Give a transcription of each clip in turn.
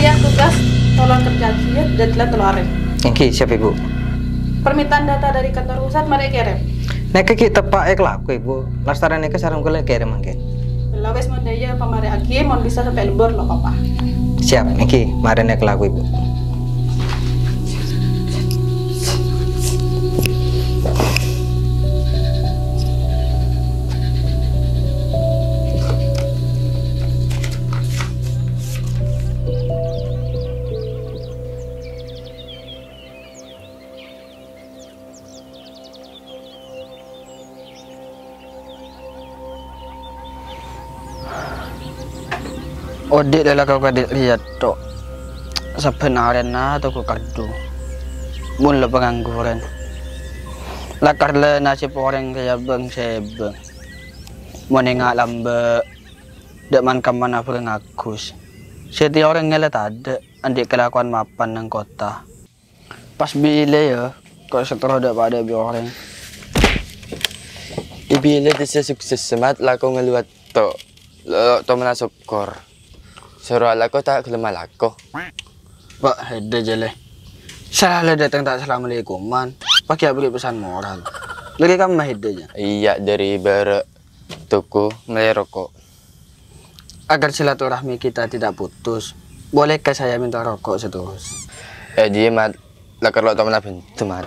Yang tugas tolong kerjaan ya, deadline keluarin. Oke, siap Ibu. Permintaan data dari kantor pusat mari kirim. Nek kita tepak laku Ibu. Lastaran nek sarung kula kirim mangke. Lawes mondaya pamare agi mon bisa sampai libur lo papa. Siap, iki mari nek laku Ibu. Odik adalah kau kadik lihat tok sebenarnya na tu kau kadu mula pengangguran lakar le nasib orang kaya bang sebeng menengah lambe dek man kamana perengakus setiap orang ngela tade andik kelakuan mapan nang kota pas bile ya kau setelah dek pada bi orang ibile desa sukses semat lako ngeluat tok lo to mana syukur suruh lako tak kelema lako pak hede jele salah datang tak assalamualaikuman pakai beri pesan moral lagi kamu hede aja iya dari bar tuku ngerokok agar silaturahmi kita tidak putus bolehkah saya minta rokok seterus dia mat lakar lo to mana bentu mat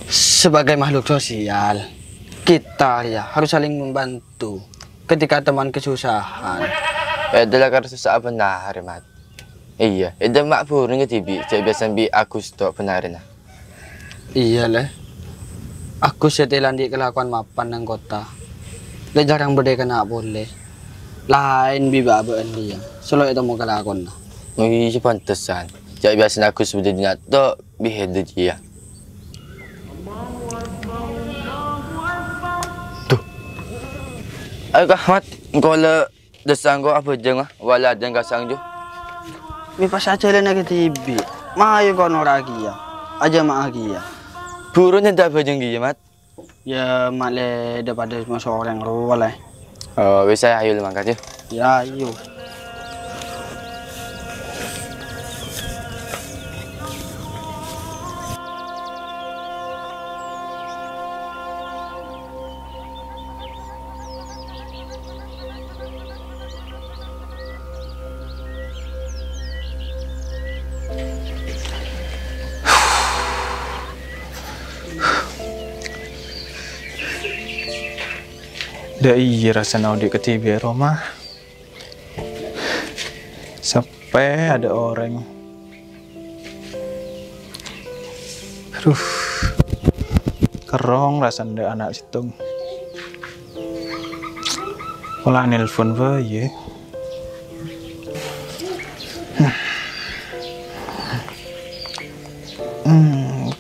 sebagai makhluk sosial kita ya harus saling membantu ketika teman kesusahan. Adalah karena susah benar mat. Iya, ada mak purun ke tibi, saya biasa bi aku stok benar na. Iya lah. Aku setelan di kelakuan mapan nang kota. Le jarang berdeka nak boleh. Lain bi babaan dia. Selalu itu mau kelakuan na. Iya pantesan. Saya biasa aku sebenarnya tok bi hede dia. Ay kahmat, kalau desang ko apa jeng wala jeng kasang jo. Mi pas aja le nak TV. Mayo kono ragia. Aja mak agia. Burunya dak bajeng dia mat. Ya male daripada masuk orang ruwal eh. Oh, bisa ayo mangkat yo. Ya ayo. Dah iya rasa naudi ke TV Roma sampai ada orang aduh kerong rasa ndak anak situng malah nelpon bae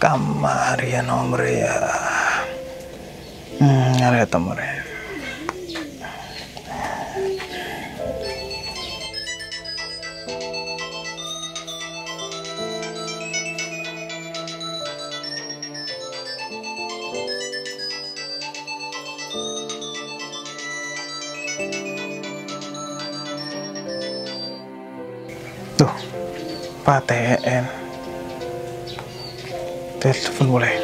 kamar ya nomor ya ada nomor ya. Tuh, Pak TN. Telepon boleh.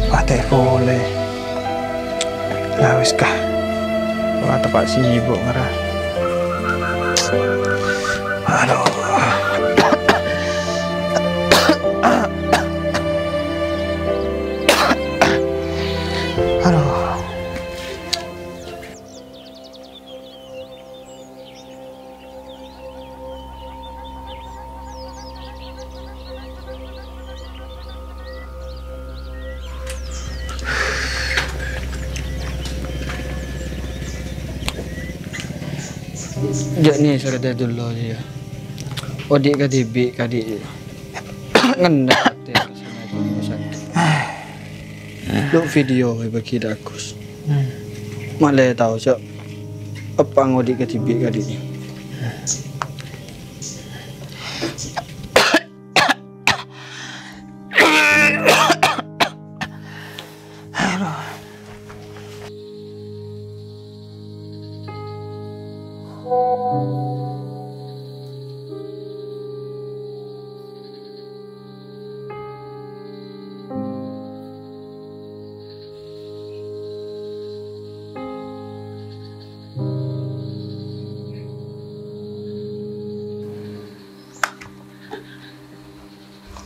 Pak TN boleh. Lah wis kah. Ora tepak sibuk ngerah. Aduh. Aduh. Jak ni cerita dulu dia. Odik ke tibi kadi. Ngendak dia kesana itu pesan. Lu video bagi dakus. Malah tahu cak apa ngodik ke tibi kadi.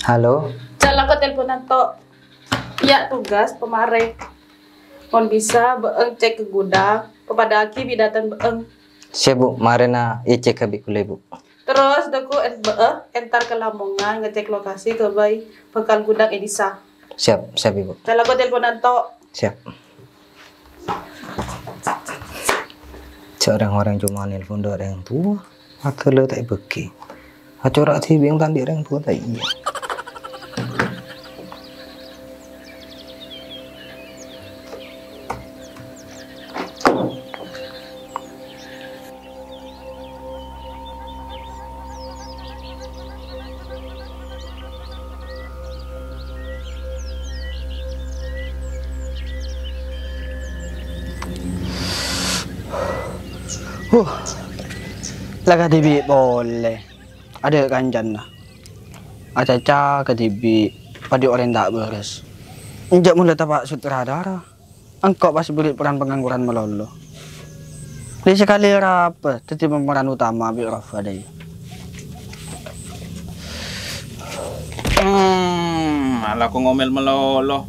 Halo, Jalan ke teleponan to. Ya tugas pemarek. Kon bisa beeng cek ke gudang kepada aki bidatan beeng. siap Bu, marena cek habis kulai Bu. Terus daku entar ke Lamongan ngecek lokasi ke bayi bekal gudang Edisa. Siap Ibu. Jalan ke teleponan to. Siap. Orang-orang cuma nelpon orang tua, atau lo tak beki. Acorak sih biang tadi orang tua tak iya. Lah katibi boleh. Ada kanjan lah. Acaca katibi pada orang tak beres. Injak mula tapak sutradara. Engkau pas beri peran pengangguran melolo. Li sekali apa? Tetapi pemeran utama bi Rafa deh. Malah aku ngomel melolo.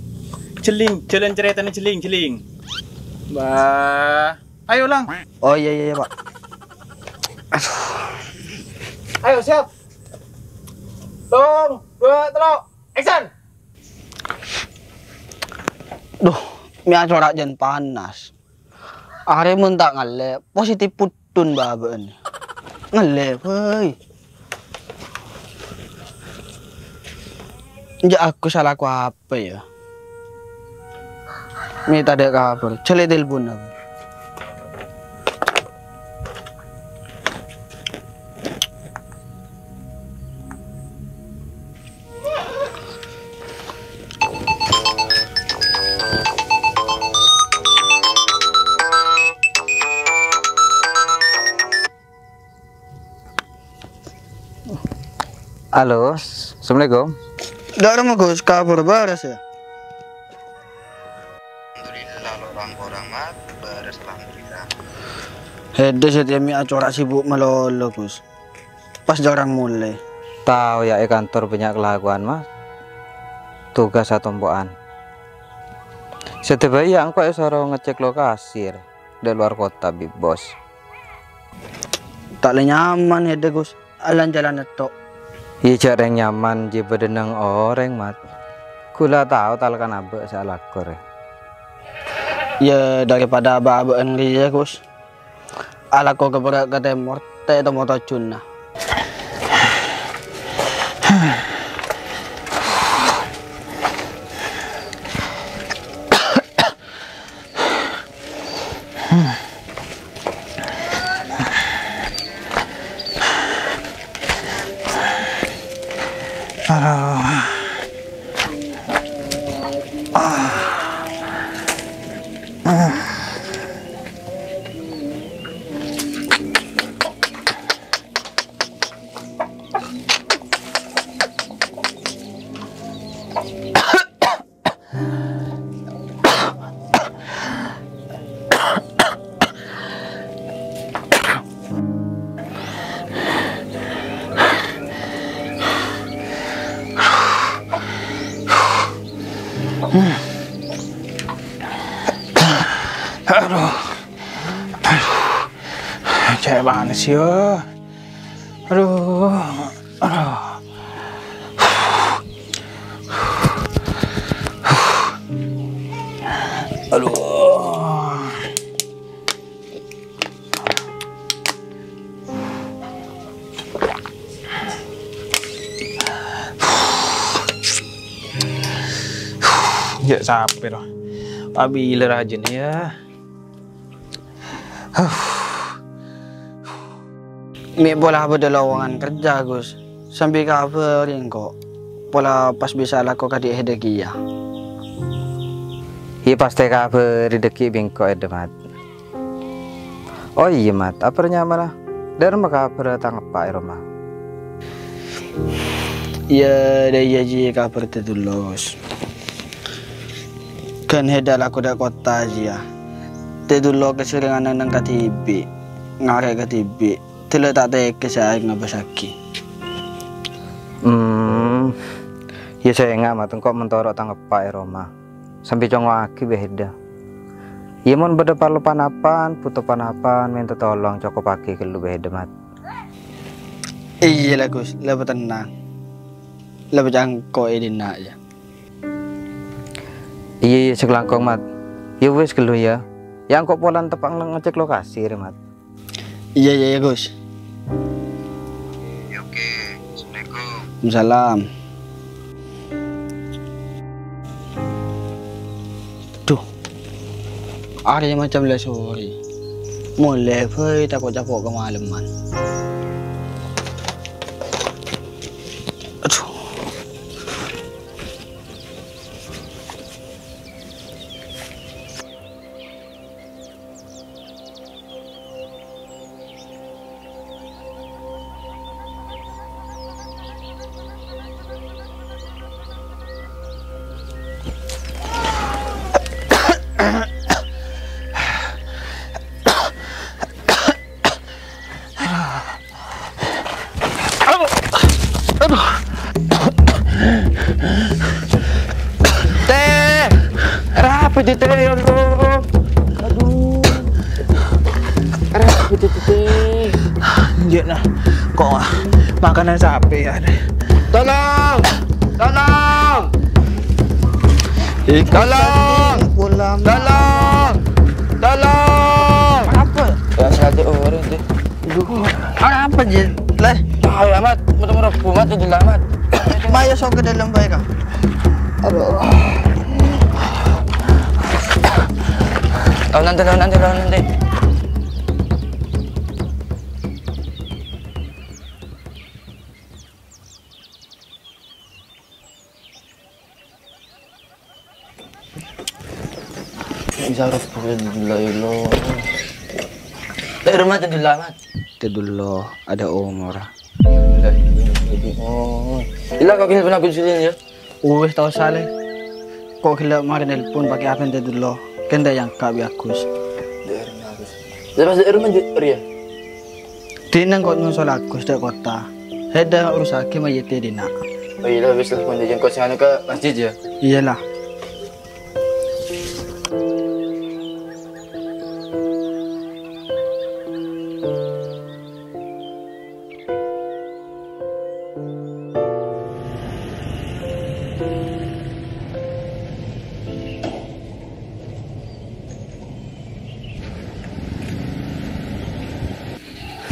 Celing, jalan ceritanya celing. Bah, ayo lang. Oh iya Pak. Ayo siap. Dong, 2, 3, action. Duh, mia corak jan panas. Are mun tak ngale, positif putun baben. Ngale, woi. Enjak aku salah aku apa ya? Mi tak ada kabar. Cele telepon aku. Halo, Assalamualaikum. Dak ada Gus, kabar beres ya? Alhamdulillah orang-orang mat beres alhamdulillah. Hede setiap mi acorak sibuk melolo Gus. Pas jarang mulai. Tahu ya kantor banyak kelakuan Mas. Tugas atau tombokan. Setiap bayi angkau suruh ngecek lokasi di luar kota bi bos. Tak le nyaman hede Gus. Alan jalan tok. Iya cara yang nyaman je bedenang orang mat. Kula tahu talkan abe salah kore. Ya daripada abang dia Gus. Ala ko keberak ke temor, te to moto cuna. Aduh. Aduh. Capek banget sih ya. Aduh. Ya sampai loh. Pabila rajin ya. Mi bola beda lowongan kerja Gus. Sambil kabarin kok. Pola pas bisa laku kadi hedeki ya. Iya pasti kabar rezeki bengkok ada mat. Oh iya mat, apa nyaman lah? Dari mana kabar datang apa Roma? Iya, dari aja kabar tertulos. Kan hedal aku dah kota aja. Tertulos keseringan nang KTB, ngarek KTB. Tidak tak ada kesalahan ngabasaki. Ya saya nggak mat, kok mentorok tangkap Pak Roma. Sampai congok aki beda. Ya mon beda parlo panapan, putu panapan, minta tolong cokop aki ke lu beda mat. Iya lah Gus, lebih tenang. Lebih jangkau ini nak ya. Iya sekelangkong mat. Ya wes kelu ya. Yang kok polan tepang ngecek lokasi mat. Iya Gus. Ya, oke. Assalamualaikum. Waalaikumsalam. Tuh, ada yang macam lah sore. Mulai pergi takut-takut kemalaman. Aduh. Teh, apa itu teh? Aduh, apa itu teh? Dia nah, kok makanan sapi ada. Tolong, tolong, tolong, tolong, tolong. Apa? Ya satu orang deh. Apa je? Lah, Ayo amat, muter-muter bumat itu amat. Maya sok ke dalam baik kah? Aduh. Tahu nanti. Bisa harus bukan dulu. Rumah itu dulu amat. Itu dulu ada umur. Oh, ilah kau kini pernah kunjungin ya? Wes tahu salah. Kok gila kemarin nelpon pakai apa itu dulu? Kenda yang kabi akus. Lepas dari rumah Ria. Dina kok nyusul akus dari kota. Heda urusake mayete dina. Oh iya, habis lah pun jajan kau sana ke masjid ya. Iyalah.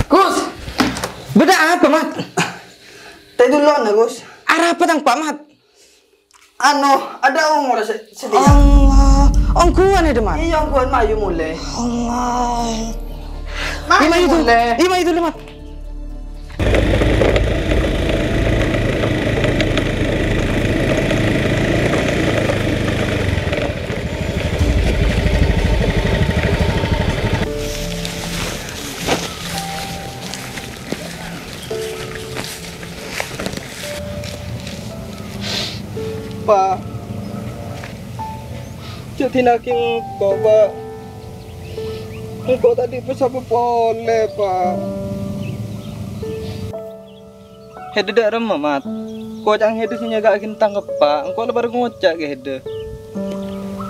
Gus, beda apa mat? Tadi dulu na Gus. Arah apa tang Pak mat? Ano, ada umur sedih. Allah, ongkuan itu mat. Iya, kuan mayu mulai. Allah. Mayu mulai. Ima itu mat. Pak. Jadi naking kok, Pak. Engkau tadi bisa boleh, Pak. Hede dak remah, Mat. Kau jangan hede senyaga akin tangkap, Pak. Engkau lebar ngocak ke hede.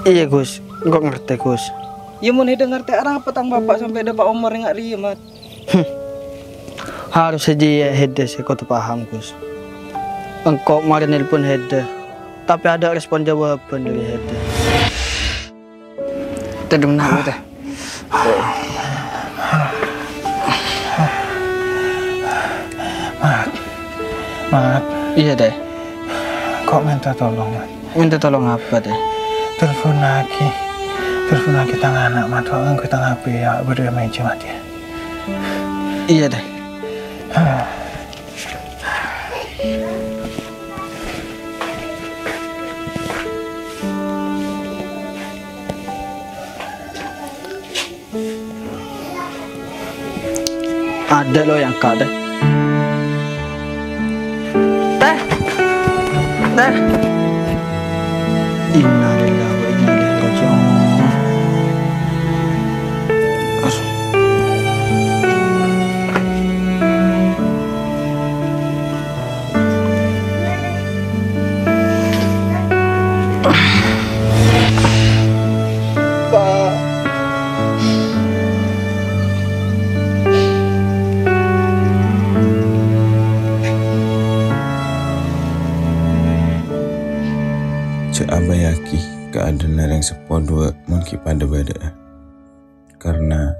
Iya, Gus. Engkau ngerti, Gus. Ya mun hede ngerti arang apa tang bapak sampai ada Pak Omar yang ria, Mat. Harus saja ya hede sih kau paham, Gus. Engkau kemarin nelpon hede, tapi ada respon jawaban dari hede. Tadi menang teh. Mat, Iya deh. kok minta tolong, Mat? Minta tolong apa deh? Telepon lagi tangan anak, Mat. Wang kita ngapain ya berdua meja, Mat ya. Iya deh. Ada loh yang kak deh. Teh. Innalillahi wa inna ilaihi raji'un. Pak. Cek abayaki keadaan yang sepodua mungkin pada bada. Karena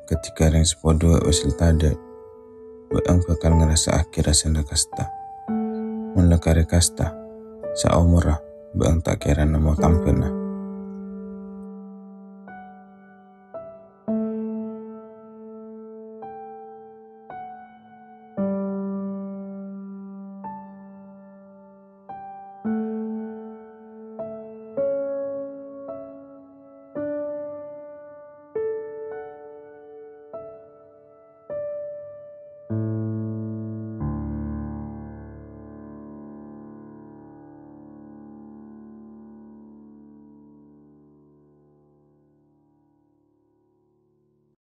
ketika yang sepodua usil tada, Baang bakal ngerasa akhir rasa kasta. Mun lekare kasta, saumurah Baang tak kira nemu tampena.